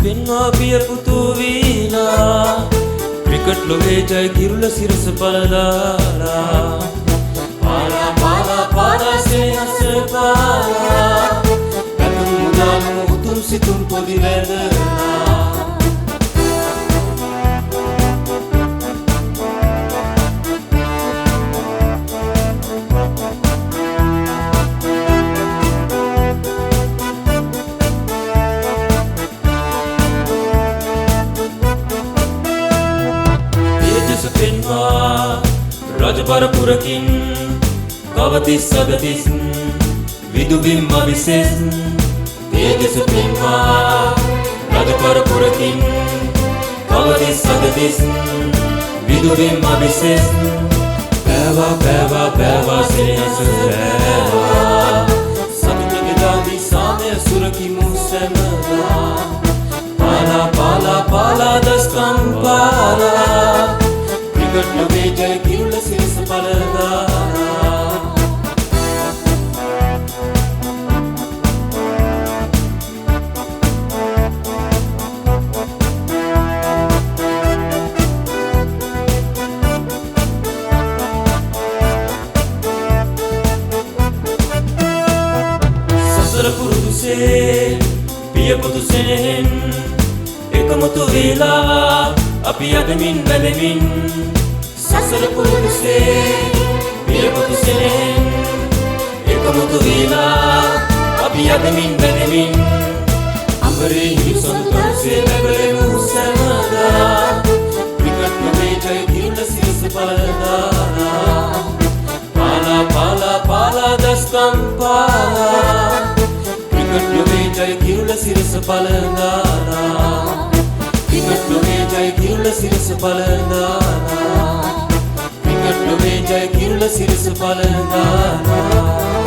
පෙන්වා පිය පුතු වීලා ක්‍රිකට් ලොවේ ජය කිරුළ සිරස පලදාලා පාලා පාලා පාලා සේහස පාලා පැතුම් මුදාම උතුම් සිතුම් පොදි වැදලා රජපරපුරකින් කවතිස් අගතිස් විදුබිම් අවිසෙස් තේජස පෙන්වා රජපරපුරකින් කවතිස් අගතිස් විදුබිම් අවිසෙස් පෑවා පෑවා පෑවා සෙනෙහස පෑවා සතුට ගෙදාදී සාමය සුරකිමු සැමදා පාලා පාලා පාලා දස්කම් පාලා ක්‍රිකට් ලොවේ ජය කිරුළ සිරස පලදාලා සසර පුරුදුසේ පිය පුතු සෙනෙහෙන් එකමුතු වේලා අපි යදමින් බැලමින් සසර පුරුදුසේ පිය පුතු සෙනෙහෙන් එකමුතු වේලා අපි යදමින් බැලමින් අමරේ හිසොන්තරසේ ලැබෙමු සැමදා ක්‍රිකට් ලොවේ ජය කිරුළ සිරස පලදාලා පාලා පාලා පාලා දස්කම් පාලා ක්‍රිකට් ලොවේ ජය කිරුළ සිරස පලදාලා ක්‍රිකට් ලොවේ ජය කිරුළ සිරස පලදාලා ක්‍රිකට් ලොවේ ජය කිරුළ සිරස පලදාලා